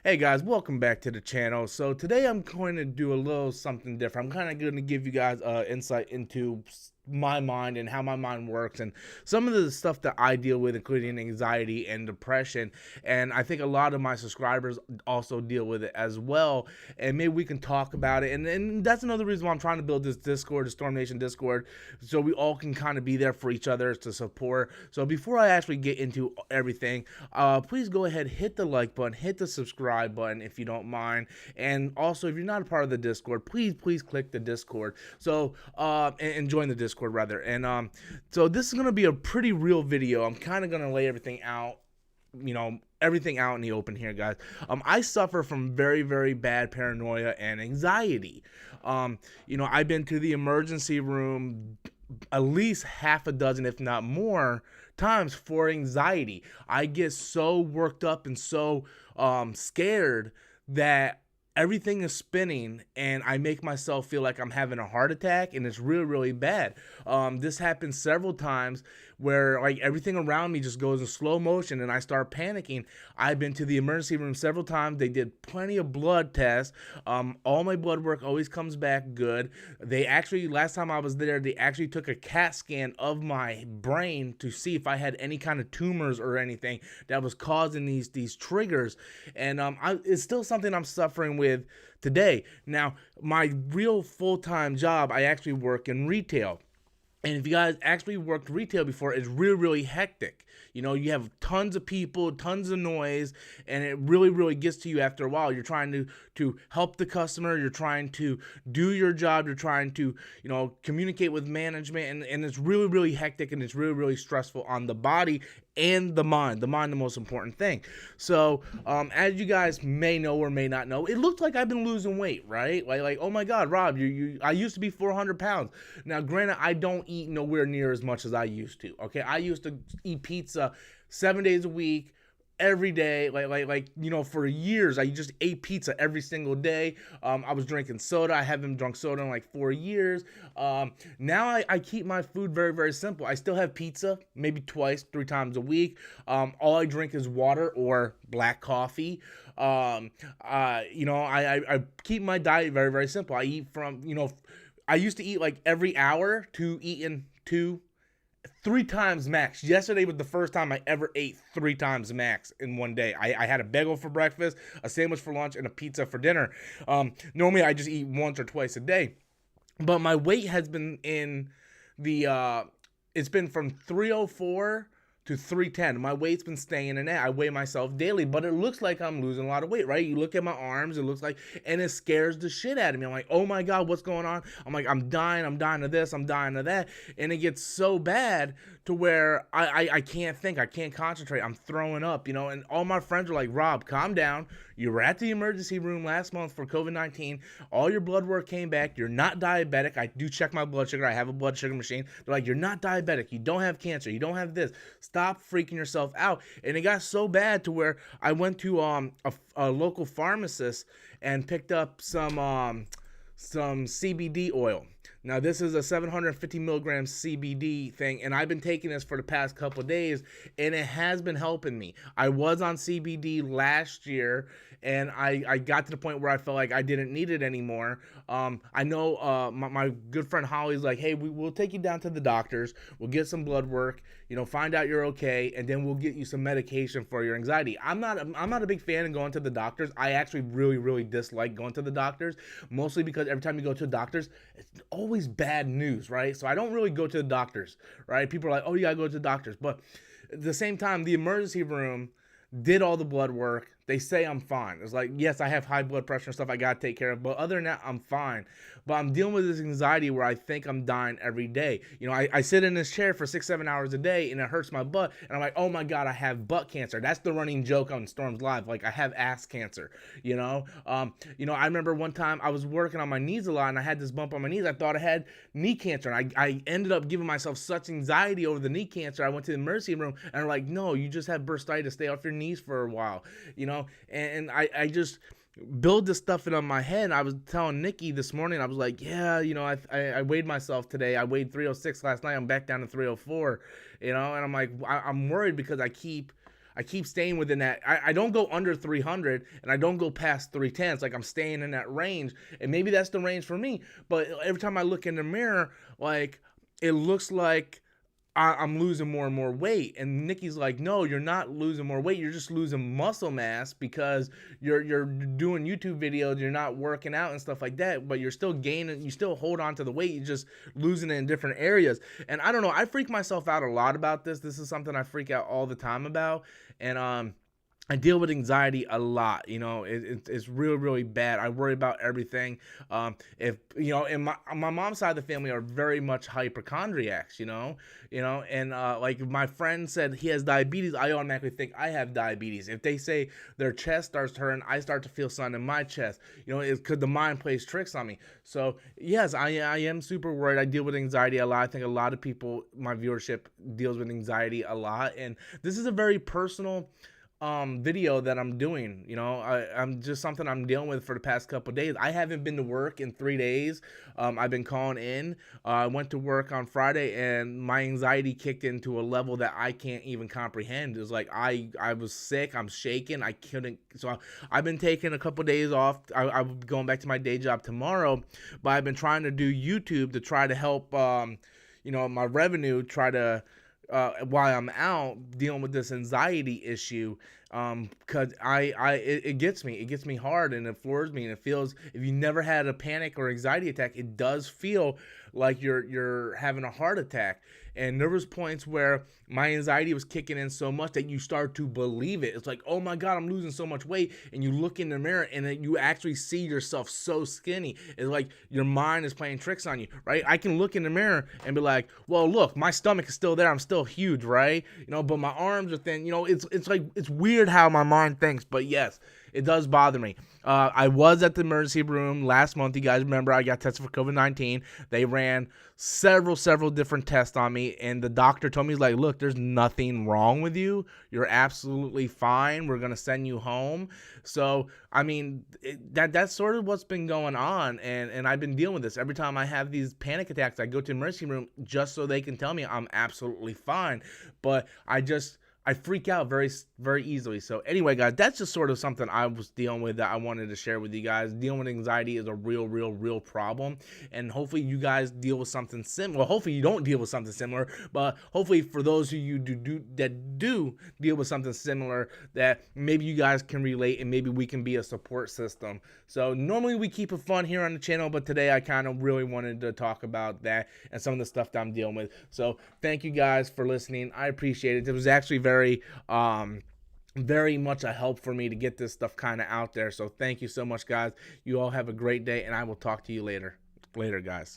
Hey guys, welcome back to the channel. So today I'm going to do a little something different. I'm kind of going to give you guys insight into my mind and how my mind works and some of the stuff that I deal with, including anxiety and depression. And I think a lot of my subscribers also deal with it as well. And maybe we can talk about it. And that's another reason why I'm trying to build this Discord, the Storm Nation Discord, so we all can kind of be there for each other to support. So before I actually get into everything, please go ahead, hit the like button, hit the subscribe button if you don't mind. And also, if you're not a part of the Discord, please click the Discord. So and join the Discord rather. And so this is gonna be a pretty real video. I'm kind of gonna lay everything out, everything out in the open here, guys. I suffer from very bad paranoia and anxiety. I've been to the emergency room at least half a dozen, if not more, times for anxiety. I get so worked up and so scared that everything is spinning and I make myself feel like I'm having a heart attack, and it's really bad. This happens several times where like everything around me just goes in slow motion and I start panicking. I've been to the emergency room several times. They did plenty of blood tests. All my blood work always comes back good. They actually, last time I was there, they actually took a CAT scan of my brain to see if I had any kind of tumors or anything that was causing these triggers. And it's still something I'm suffering with today. Now, my real full-time job, I actually work in retail. And if you guys actually worked retail before, it's really hectic. You have tons of people, tons of noise, and it really gets to you after a while. You're trying to help the customer, you're trying to do your job, you're trying to, communicate with management, and it's really hectic, and it's really stressful on the body and the mind. The mind, the most important thing. So, as you guys may know or may not know, it looks like I've been losing weight, right? Like oh my God, Rob, I used to be 400 pounds. Now, granted, I don't eat nowhere near as much as I used to. Okay, I used to eat pizza 7 days a week, every day, for years. I just ate pizza every single day. I was drinking soda. I haven't drunk soda in like 4 years. Now I keep my food very simple. I still have pizza maybe twice, 3 times a week. All I drink is water or black coffee. I keep my diet very simple. I eat from, I used to eat like every hour to eating 3 times max. Yesterday was the first time I ever ate 3 times max in one day. I had a bagel for breakfast, a sandwich for lunch, and a pizza for dinner. Normally I just eat once or twice a day. But my weight has been in it's been from 304 to 310. My weight's been staying in that. I weigh myself daily, but it looks like I'm losing a lot of weight, right? You look at my arms, it looks like, and it scares the shit out of me. I'm like, oh my God, what's going on? I'm like, I'm dying of this, I'm dying of that. And it gets so bad to where I can't think, I can't concentrate, I'm throwing up, and all my friends are like, Rob, calm down. You were at the emergency room last month for COVID-19. All your blood work came back. You're not diabetic. I do check my blood sugar. I have a blood sugar machine. They're like, you're not diabetic. You don't have cancer. You don't have this. Stop freaking yourself out. And it got so bad to where I went to a local pharmacist and picked up some CBD oil. Now, this is a 750 milligram CBD thing, and I've been taking this for the past couple of days, and it has been helping me. I was on CBD last year, and I got to the point where I felt like I didn't need it anymore. I know my good friend Holly's like, hey, we'll take you down to the doctors. We'll get some blood work, find out you're okay, and then we'll get you some medication for your anxiety. I'm not a big fan of going to the doctors. I actually really dislike going to the doctors, mostly because every time you go to the doctors, it's always bad news, right? So I don't really go to the doctors, right? People are like, oh, you gotta go to the doctors. But at the same time, the emergency room did all the blood work. They say I'm fine. It's like, yes, I have high blood pressure and stuff I gotta take care of, but other than that, I'm fine. But I'm dealing with this anxiety where I think I'm dying every day. I sit in this chair for 6-7 hours a day, and it hurts my butt, and I'm like, oh my God, I have butt cancer. That's the running joke on Storm's Live. Like, I have ass cancer. I remember one time I was working on my knees a lot, and I had this bump on my knees. I thought I had knee cancer, and I ended up giving myself such anxiety over the knee cancer. I went to the emergency room, and they're like, no, you just have bursitis. Stay off your knees for a while. And I just build this stuff in on my head. I was telling Nikki this morning, I was like, yeah, I weighed myself today. I weighed 306 last night. I'm back down to 304, and I'm like, I'm worried because I keep I keep staying within that. I don't go under 300 and I don't go past 310. It's like I'm staying in that range, and maybe that's the range for me. But every time I look in the mirror, like it looks like I'm losing more and more weight. And Nikki's like, no, you're not losing more weight. You're just losing muscle mass because you're doing YouTube videos. You're not working out and stuff like that, but you're still gaining. You still hold on to the weight. You're just losing it in different areas. And I don't know. I freak myself out a lot about this. This is something I freak out all the time about. And I deal with anxiety a lot. It's really, really bad. I worry about everything. If and my mom's side of the family are very much hypochondriacs. And like if my friend said he has diabetes, I automatically think I have diabetes. If they say their chest starts to hurt, I start to feel something in my chest. It's because the mind plays tricks on me. So yes, I am super worried. I deal with anxiety a lot. I think a lot of people, my viewership, deals with anxiety a lot, and this is a very personal video that I'm doing. I'm just something I'm dealing with for the past couple of days. I haven't been to work in 3 days. I've been calling in. I went to work on Friday and my anxiety kicked into a level that I can't even comprehend. It was like I was sick. I'm shaking. I couldn't. So I've been taking a couple of days off. I'm going back to my day job tomorrow, but I've been trying to do YouTube to try to help my revenue, try to while I'm out dealing with this anxiety issue, because it gets me hard, and it floors me, and it feels, if you never had a panic or anxiety attack, it does feel like you're having a heart attack. And there was points where my anxiety was kicking in so much that you start to believe it. It's like, oh my God, I'm losing so much weight. And you look in the mirror and then you actually see yourself so skinny. It's like your mind is playing tricks on you, right? I can look in the mirror and be like, well, look, my stomach is still there. I'm still huge, right? But my arms are thin. It's like, it's weird how my mind thinks, but yes, it does bother me. I was at the emergency room last month. You guys remember I got tested for COVID-19. They ran several different tests on me, and the doctor told me, he's like, look, there's nothing wrong with you. You're absolutely fine. We're going to send you home. So, I mean, that's sort of what's been going on, and I've been dealing with this. Every time I have these panic attacks, I go to the emergency room just so they can tell me I'm absolutely fine. But I freak out very, very easily. So anyway, guys, that's just sort of something I was dealing with that I wanted to share with you guys. Dealing with anxiety is a real problem. And hopefully you guys deal with something similar. Well, hopefully you don't deal with something similar, but hopefully for those of you that do deal with something similar, that maybe you guys can relate and maybe we can be a support system. So normally we keep it fun here on the channel, but today I kind of really wanted to talk about that and some of the stuff that I'm dealing with. So thank you guys for listening. I appreciate it. It was actually very much a help for me to get this stuff kind of out there. So thank you so much, guys. You all have a great day, and I will talk to you later. Later, guys.